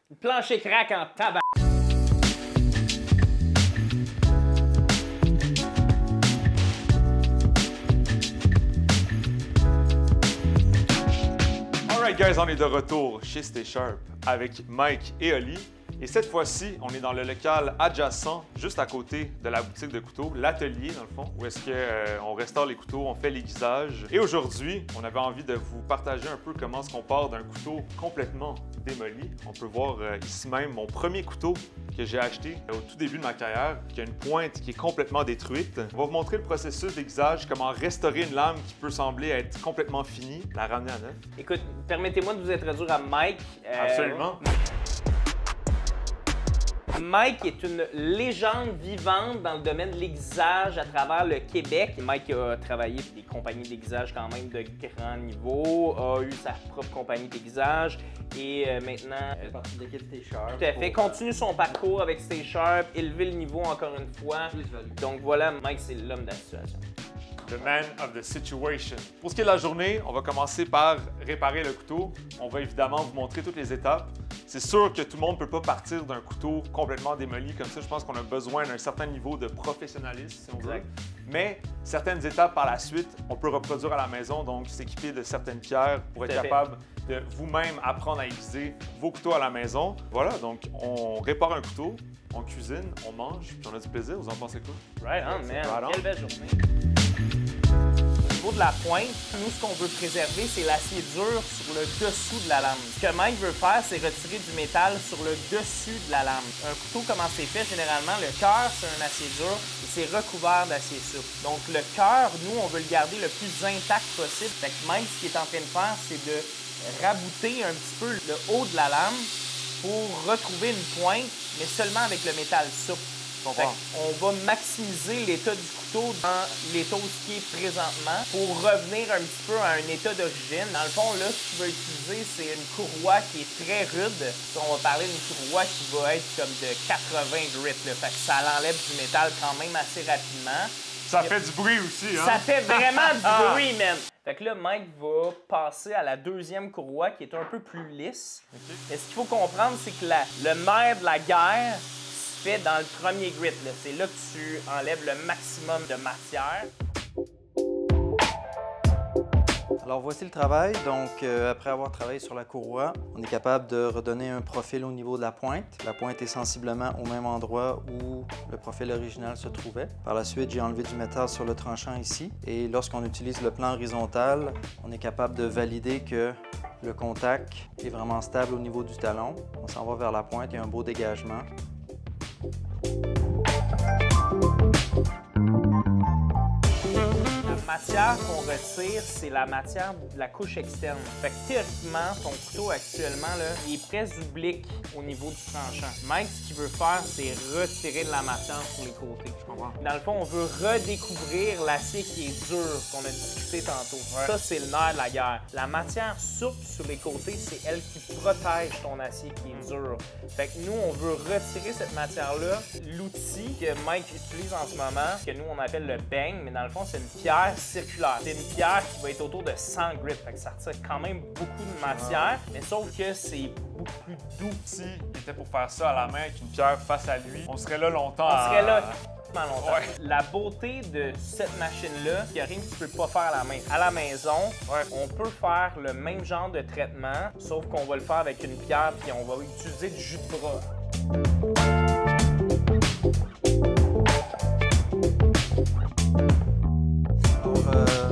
Le plancher craque en tabac. Alright guys, on est de retour chez Stay Sharp avec Mike et Oli. Et cette fois-ci, on est dans le local adjacent, juste à côté de la boutique de couteaux, l'atelier dans le fond, où est-ce qu'on restaure les couteaux, on fait l'aiguisage. Et aujourd'hui, on avait envie de vous partager un peu comment est-ce qu'on part d'un couteau complètement démoli. On peut voir ici même mon premier couteau que j'ai acheté au tout début de ma carrière, qui a une pointe qui est complètement détruite. On va vous montrer le processus d'aiguisage, comment restaurer une lame qui peut sembler être complètement finie, la ramener à neuf. Écoute, permettez-moi de vous introduire à Mike. Absolument. Mike est une légende vivante dans le domaine de l'aiguisage à travers le Québec. Mike a travaillé pour des compagnies d'aiguisage quand même de grand niveau, a eu sa propre compagnie d'aiguisage et maintenant... fait partie de l'équipe Stay Sharp. Tout à fait. Continue son parcours avec Stay Sharp, élever le niveau encore une fois. Donc voilà, Mike, c'est l'homme de la situation. The man of the situation. Pour ce qui est de la journée, on va commencer par réparer le couteau. On va évidemment vous montrer toutes les étapes. C'est sûr que tout le monde ne peut pas partir d'un couteau complètement démoli comme ça. Je pense qu'on a besoin d'un certain niveau de professionnalisme, si on veut. Mais certaines étapes par la suite, on peut reproduire à la maison, donc s'équiper de certaines pierres pour être capable de vous-même apprendre à aiguiser vos couteaux à la maison. Voilà, donc on répare un couteau, on cuisine, on mange, puis on a du plaisir. Vous en pensez quoi? Right on, man. Right on. Quelle belle journée. Au niveau de la pointe, nous, ce qu'on veut préserver, c'est l'acier dur sur le dessous de la lame. Ce que Mike veut faire, c'est retirer du métal sur le dessus de la lame. Un couteau, comment c'est fait? Généralement, le cœur, c'est un acier dur et c'est recouvert d'acier souple. Donc, le cœur, nous, on veut le garder le plus intact possible. Fait que Mike, ce qu'il est en train de faire, c'est de rabouter un petit peu le haut de la lame pour retrouver une pointe, mais seulement avec le métal souple. On va maximiser l'état du couteau dans l'état où il est présentement pour revenir un petit peu à un état d'origine. Dans le fond, là, ce que tu vas utiliser, c'est une courroie qui est très rude. On va parler d'une courroie qui va être comme de 80 grit. Là. Fait que ça l'enlève du métal quand même assez rapidement. Ça fait du bruit aussi, hein? Ça fait vraiment du bruit, man! Fait que là, Mike va passer à la deuxième courroie qui est un peu plus lisse. Et ce qu'il faut comprendre, c'est que le nerf de la guerre fait dans le premier grit. C'est là que tu enlèves le maximum de matière. Alors voici le travail. Donc après avoir travaillé sur la courroie, on est capable de redonner un profil au niveau de la pointe. La pointe est sensiblement au même endroit où le profil original se trouvait. Par la suite, j'ai enlevé du métal sur le tranchant ici. Et lorsqu'on utilise le plan horizontal, on est capable de valider que le contact est vraiment stable au niveau du talon. On s'en va vers la pointe, il y a un beau dégagement. La matière qu'on retire, c'est la matière de la couche externe. Fait que théoriquement, ton couteau actuellement, là, il est presque oblique au niveau du tranchant. Mike, ce qu'il veut faire, c'est retirer de la matière sur les côtés. Je comprends. Dans le fond, on veut redécouvrir l'acier qui est dur, qu'on a discuté tantôt. Ça, c'est le nerf de la guerre. La matière souple sur les côtés, c'est elle qui protège ton acier qui est dur. Fait que nous, on veut retirer cette matière-là. L'outil que Mike utilise en ce moment, que nous, on appelle le bang, mais dans le fond, c'est une pierre circulaire. C'est une pierre qui va être autour de 100 grit. Fait que ça retire quand même beaucoup de matière, mais sauf que c'est beaucoup plus doux. Si il était pour faire ça à la main avec une pierre face à lui, on serait là longtemps. On serait là longtemps. Ouais. La beauté de cette machine-là, il n'y a rien que tu peux pas faire à la main. À la maison, on peut faire le même genre de traitement, sauf qu'on va le faire avec une pierre puis on va utiliser du jus de bras.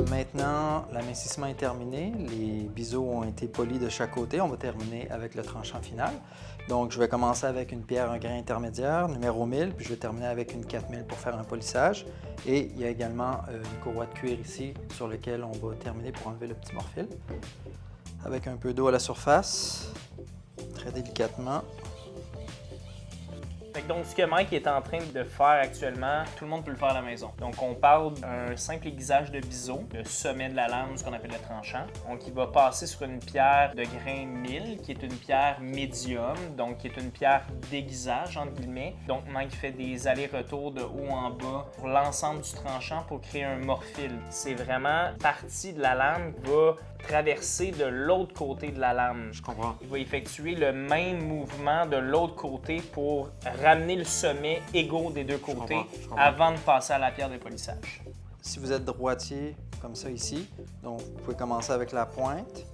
Maintenant, l'amincissement est terminé. Les biseaux ont été polis de chaque côté. On va terminer avec le tranchant final. Donc, je vais commencer avec une pierre un grain intermédiaire, numéro 1000, puis je vais terminer avec une 4000 pour faire un polissage. Et il y a également une courroie de cuir ici sur laquelle on va terminer pour enlever le petit morphile. Avec un peu d'eau à la surface, très délicatement. Fait que donc, ce que Mike est en train de faire actuellement, tout le monde peut le faire à la maison. Donc, on parle d'un simple aiguisage de biseau, le sommet de la lame, ce qu'on appelle le tranchant. Donc, il va passer sur une pierre de grain 1000, qui est une pierre médium, donc qui est une pierre d'aiguisage, entre guillemets. Donc, Mike fait des allers-retours de haut en bas pour l'ensemble du tranchant pour créer un morphile. C'est vraiment partie de la lame qui va traverser de l'autre côté de la lame. Je comprends. Il va effectuer le même mouvement de l'autre côté pour ramener le sommet égaux des deux côtés je comprends. avant de passer à la pierre de polissage. Si vous êtes droitier, comme ça ici, donc vous pouvez commencer avec la pointe,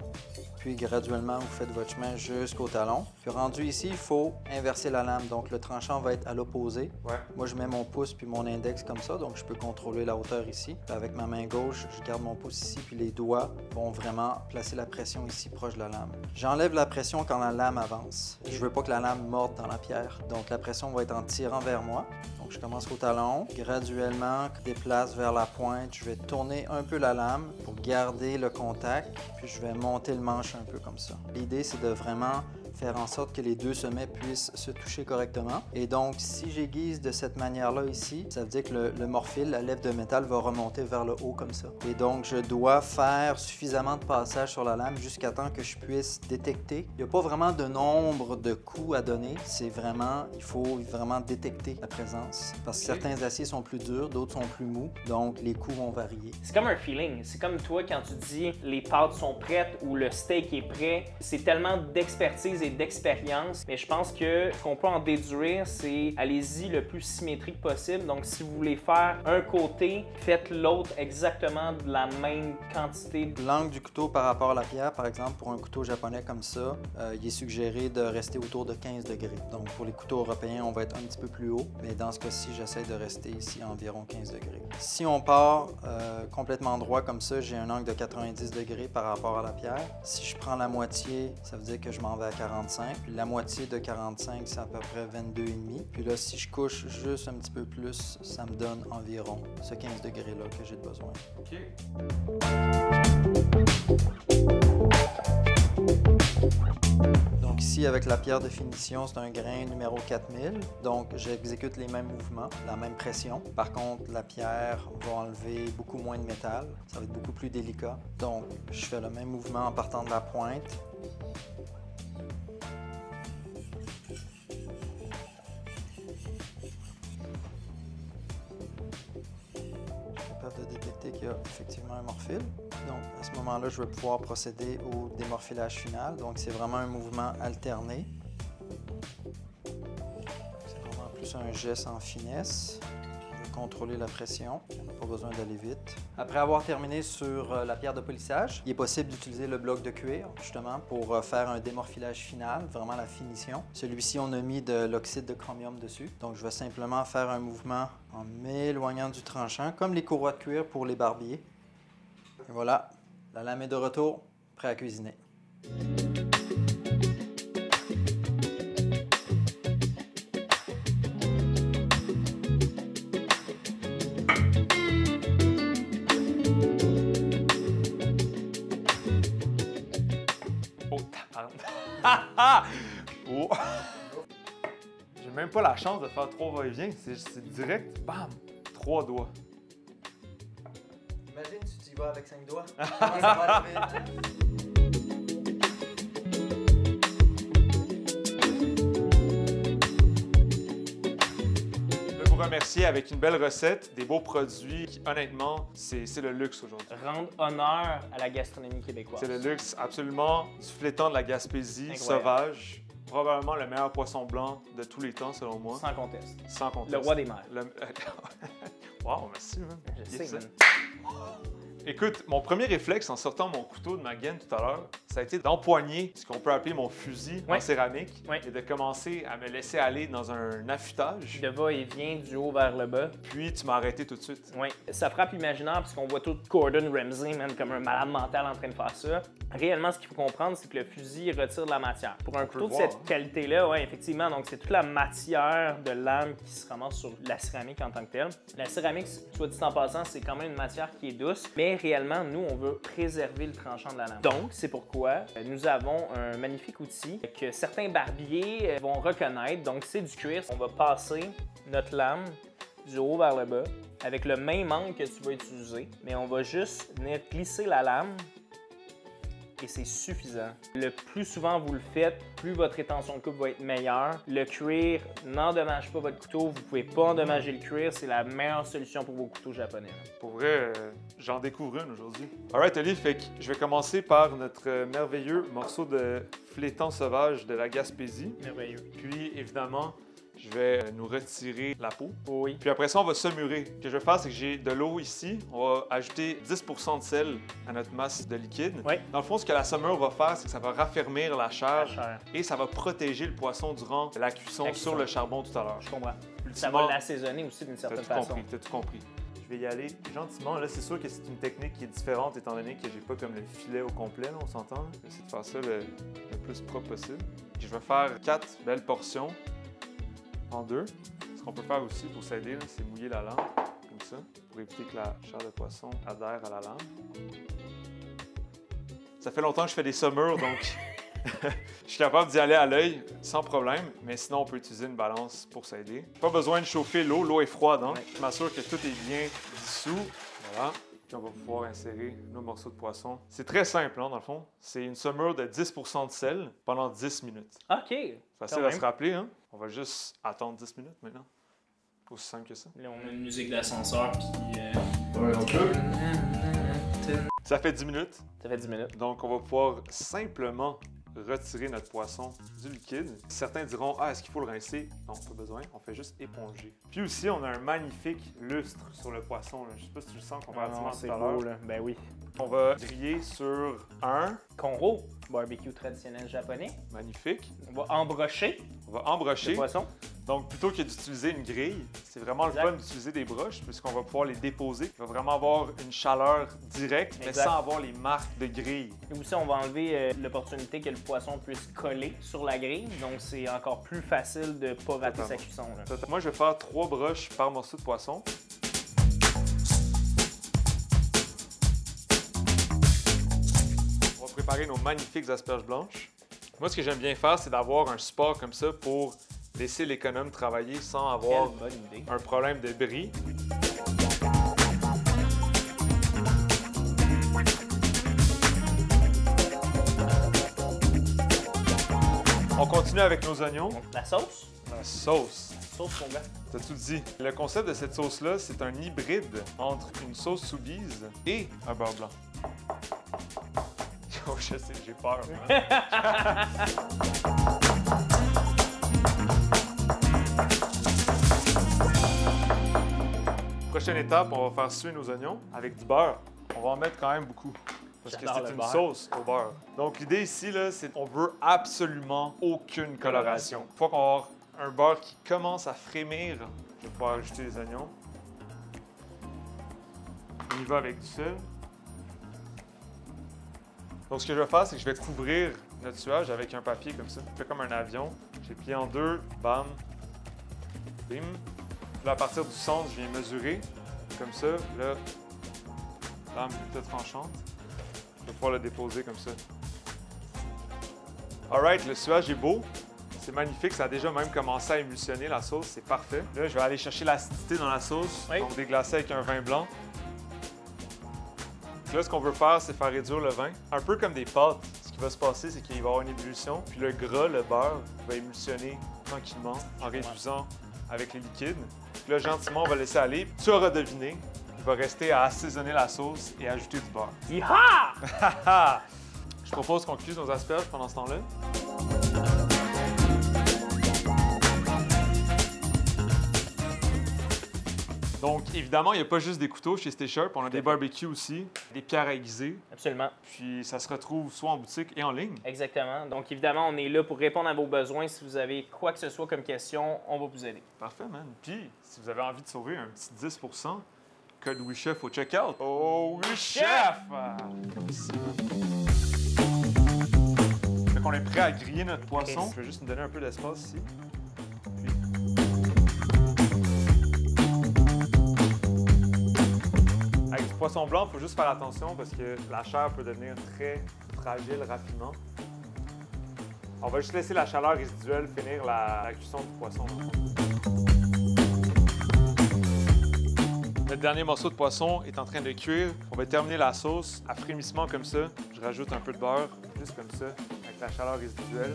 puis graduellement, vous faites votre chemin jusqu'au talon. Puis rendu ici, il faut inverser la lame, donc le tranchant va être à l'opposé. Ouais. Moi, je mets mon pouce puis mon index comme ça, donc je peux contrôler la hauteur ici. Puis avec ma main gauche, je garde mon pouce ici, puis les doigts vont vraiment placer la pression ici, proche de la lame. J'enlève la pression quand la lame avance. Je veux pas que la lame morde dans la pierre, donc la pression va être en tirant vers moi. Donc je commence au talon, graduellement, je déplace vers la pointe, je vais tourner un peu la lame pour garder le contact, puis je vais monter le manche un peu comme ça. L'idée, c'est de vraiment faire en sorte que les deux sommets puissent se toucher correctement. Et donc, si j'aiguise de cette manière-là ici, ça veut dire que le morphile, la lèvre de métal, va remonter vers le haut comme ça. Et donc, je dois faire suffisamment de passage sur la lame jusqu'à temps que je puisse détecter. Il n'y a pas vraiment de nombre de coups à donner. C'est vraiment, il faut vraiment détecter la présence. Parce que certains aciers sont plus durs, d'autres sont plus mous. Donc, les coups vont varier. C'est comme un feeling. C'est comme toi quand tu dis les pâtes sont prêtes ou le steak est prêt. C'est tellement d'expertise et d'expérience. Mais je pense que ce qu'on peut en déduire, c'est allez-y le plus symétrique possible. Donc, si vous voulez faire un côté, faites l'autre exactement de la même quantité. L'angle du couteau par rapport à la pierre, par exemple, pour un couteau japonais comme ça, il est suggéré de rester autour de 15 degrés. Donc, pour les couteaux européens, on va être un petit peu plus haut. Mais dans ce cas-ci, j'essaie de rester ici à environ 15 degrés. Si on part complètement droit comme ça, j'ai un angle de 90 degrés par rapport à la pierre. Si je prends la moitié, ça veut dire que je m'en vais à 45. Puis la moitié de 45, c'est à peu près 22,5. Puis là, si je couche juste un petit peu plus, ça me donne environ ce 15 degrés-là que j'ai besoin. OK. Donc ici, avec la pierre de finition, c'est un grain numéro 4000. Donc j'exécute les mêmes mouvements, la même pression. Par contre, la pierre va enlever beaucoup moins de métal. Ça va être beaucoup plus délicat. Donc je fais le même mouvement en partant de la pointe. De détecter qu'il y a effectivement un morphile. Donc, à ce moment-là, je vais pouvoir procéder au démorphilage final. Donc, c'est vraiment un mouvement alterné. C'est vraiment plus un geste en finesse. Je vais contrôler la pression. On n'a pas besoin d'aller vite. Après avoir terminé sur la pierre de polissage, il est possible d'utiliser le bloc de cuir, justement, pour faire un démorphilage final, vraiment la finition. Celui-ci, on a mis de l'oxyde de chromium dessus. Donc, je vais simplement faire un mouvement en m'éloignant du tranchant, comme les courroies de cuir pour les barbiers. Et voilà, la lame est de retour, prêt à cuisiner. Oh! J'ai même pas la chance de faire 3 va-et-vient. C'est direct, bam! 3 doigts. Imagine si tu y vas avec 5 doigts. Comment ça va aller vite? Je veux vous remercier avec une belle recette, des beaux produits qui, honnêtement, c'est le luxe aujourd'hui. Rendre honneur à la gastronomie québécoise. C'est le luxe absolument du flétan de la Gaspésie, Incroyable. sauvage. Probablement le meilleur poisson blanc de tous les temps, selon moi. Sans conteste. Sans conteste. Le roi des mers. Wow, merci, man. Je sais, man. Écoute, mon premier réflexe en sortant mon couteau de ma gaine tout à l'heure, ça a été d'empoigner ce qu'on peut appeler mon fusil en Ouais. céramique Ouais. et de commencer à me laisser aller dans un affûtage. De va-et-vient du haut vers le bas. Puis tu m'as arrêté tout de suite. Oui, ça frappe l'imaginaire parce qu'on voit tout Gordon Ramsay, man, comme un malade mental en train de faire ça. Réellement, ce qu'il faut comprendre, c'est que le fusil retire de la matière. Pour un peut couteau le de voir, cette hein. qualité-là, ouais, effectivement, donc c'est toute la matière de lame qui se ramasse sur la céramique en tant que telle. La céramique, soit dit en passant, c'est quand même une matière qui est douce, mais réellement, nous, on veut préserver le tranchant de la lame. Donc, c'est pourquoi fois, nous avons un magnifique outil que certains barbiers vont reconnaître. Donc, c'est du cuir. On va passer notre lame du haut vers le bas avec le même angle que tu vas utiliser, mais on va juste venir glisser la lame et c'est suffisant. Le plus souvent vous le faites, plus votre rétention de coupe va être meilleure. Le cuir n'endommage pas votre couteau, vous pouvez pas endommager le cuir, c'est la meilleure solution pour vos couteaux japonais. Pour vrai, j'en découvre une aujourd'hui. Alright, Oli, fait que je vais commencer par notre merveilleux morceau de flétan sauvage de la Gaspésie. Merveilleux. Puis, évidemment, je vais nous retirer la peau. Oui. Puis après ça, on va saumurer. Ce que je vais faire, c'est que j'ai de l'eau ici. On va ajouter 10% de sel à notre masse de liquide. Oui. Dans le fond, ce que la saumure va faire, c'est que ça va raffermir la chair, La chair. et ça va protéger le poisson durant la cuisson sur le charbon tout à l'heure. Je comprends. Ça Ultimement, va l'assaisonner aussi d'une certaine T'as tout façon. compris, t'as tout compris. Je vais y aller gentiment. Là, c'est sûr que c'est une technique qui est différente étant donné que j'ai pas comme le filet au complet, là, on s'entend. Là. Je vais essayer de faire ça le plus propre possible. Je vais faire 4 belles portions en 2. Ce qu'on peut faire aussi pour s'aider, là, c'est mouiller la lame, comme ça, pour éviter que la chair de poisson adhère à la lame. Ça fait longtemps que je fais des saumures, donc je suis capable d'y aller à l'œil sans problème, mais sinon on peut utiliser une balance pour s'aider. Pas besoin de chauffer l'eau, l'eau est froide, hein? Je m'assure que tout est bien dissous. Voilà. Puis on va pouvoir insérer nos morceaux de poisson. C'est très simple, hein, dans le fond. C'est une saumure de 10% de sel pendant 10 minutes. OK. Facile à se rappeler, hein? On va juste attendre 10 minutes maintenant. Aussi simple que ça. Là, on a une musique d'ascenseur, puis... Ouais, on peut. Ça fait 10 minutes. Ça fait 10 minutes. Donc, on va pouvoir simplement retirer notre poisson du liquide. Certains diront « Ah, est-ce qu'il faut le rincer? » Non, pas besoin. On fait juste éponger. Puis aussi, on a un magnifique lustre sur le poisson. Là. Je sais pas si tu le sens comparativement c'est tout à l'heure. beau, là. Ben oui. On va griller sur un. Konro, barbecue traditionnel japonais. Magnifique. On va embrocher On va le embrocher. poisson. Donc, plutôt que d'utiliser une grille, c'est vraiment Exact. le fun d'utiliser des broches puisqu'on va pouvoir les déposer. Il va vraiment avoir une chaleur directe, mais Exact. sans avoir les marques de grille. Et aussi, on va enlever l'opportunité que le poisson puisse coller sur la grille. Donc, c'est encore plus facile de ne pas rater sa cuisson. Là. Moi, je vais faire 3 broches par morceau de poisson. On va préparer nos magnifiques asperges blanches. Moi, ce que j'aime bien faire, c'est d'avoir un support comme ça pour laisser l'économe travailler sans avoir Quelle bonne idée. un problème de bris. On continue avec nos oignons. Donc, la sauce. La sauce. Sauce, mon gars. T'as tout dit. Le concept de cette sauce-là, c'est un hybride entre une sauce soubise et un beurre blanc. Oh, je sais, j'ai peur. Prochaine étape, on va faire suer nos oignons avec du beurre. On va en mettre quand même beaucoup. Parce que J'adore c'est le une beurre. sauce au beurre. Donc l'idée ici, là, c'est qu'on veut absolument aucune coloration. Une fois qu'on va avoir un beurre qui commence à frémir, je vais pouvoir ajouter les oignons. On y va avec du sel. Donc ce que je vais faire, c'est que je vais couvrir notre tuage avec un papier comme ça. Je fais comme un avion. J'ai plié en deux, bam, bim. Puis là, à partir du centre, je viens mesurer comme ça. Là, lame toute tranchante. Je vais pouvoir le déposer comme ça. Alright, le suage est beau. C'est magnifique, ça a déjà même commencé à émulsionner la sauce, c'est parfait. Là, je vais aller chercher l'acidité dans la sauce, Oui. donc déglacer avec un vin blanc. Là, ce qu'on veut faire, c'est faire réduire le vin, un peu comme des pâtes. Ce qui va se passer, c'est qu'il va y avoir une ébullition, puis le gras, le beurre, va émulsionner tranquillement en réduisant avec les liquides. Puis là, gentiment, on va laisser aller. Tu auras deviné, il va rester à assaisonner la sauce et ajouter du beurre. Yeehaw! Je propose qu'on cuise nos asperges pendant ce temps-là. Donc, évidemment, il n'y a pas juste des couteaux chez Stay Sharp, on a des barbecues aussi, des pierres aiguisées, Absolument. puis ça se retrouve soit en boutique et en ligne. Exactement. Donc, évidemment, on est là pour répondre à vos besoins. Si vous avez quoi que ce soit comme question, on va vous aider. Parfait, man. Puis, si vous avez envie de sauver un petit 10%, code WeChef au checkout. Oh, WeChef! Merci. Fait qu'on est prêt à griller notre poisson. Ok. Je vais juste nous donner un peu d'espace ici. Avec du poisson blanc, il faut juste faire attention parce que la chair peut devenir très fragile rapidement. On va juste laisser la chaleur résiduelle finir la cuisson du poisson. Le dernier morceau de poisson est en train de cuire. On va terminer la sauce à frémissement comme ça. Je rajoute un peu de beurre, juste comme ça, avec la chaleur résiduelle.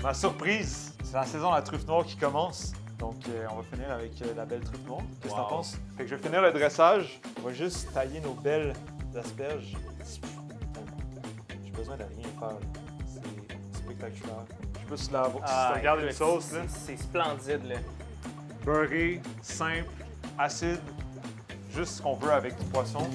Ma surprise, c'est la saison de la truffe noire qui commence. Donc, on va finir avec la belle truffe noire. Qu'est-ce que t'en penses? Fait que je vais finir le dressage. On va juste tailler nos belles asperges. J'ai besoin de rien faire. C'est spectaculaire. Je sais pas si tu regardes une sauce. C'est splendide, là. Beurré, simple, acide. Juste ce qu'on veut avec du poisson.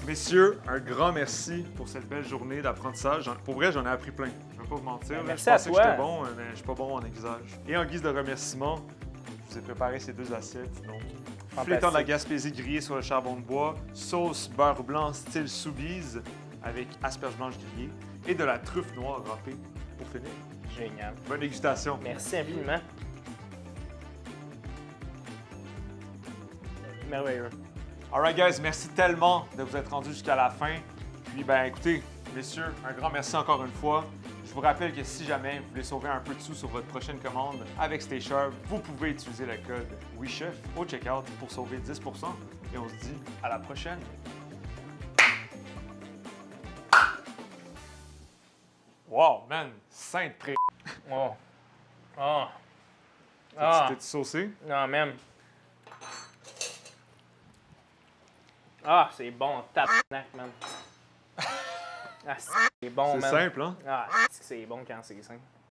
Messieurs, un grand merci pour cette belle journée d'apprentissage. Pour vrai, j'en ai appris plein. Je ne vais pas vous mentir. Merci à toi. Je pensais que j'étais bon, mais je ne suis pas bon en aiguisage. Et en guise de remerciement, je vous ai préparé ces deux assiettes. Donc, flétan de la Gaspésie grillé sur le charbon de bois, sauce beurre blanc style Soubise avec asperges blanches grillées et de la truffe noire râpée pour finir. Génial. Bonne dégustation. Merci infiniment. Merveilleux. Alright guys, merci tellement de vous être rendus jusqu'à la fin. Puis ben écoutez, messieurs, un grand merci encore une fois. Je vous rappelle que si jamais vous voulez sauver un peu de sous sur votre prochaine commande avec Stay Sharp, vous pouvez utiliser le code WeChef au checkout pour sauver 10 % et on se dit à la prochaine. Wow, man, sainte pré. Oh. Oh. Ah. T'es-tu saucé? Non, même. Ah, c'est bon, tabarnak, man. Ah, c'est bon, man. C'est simple, hein? Ah, c'est bon quand c'est simple.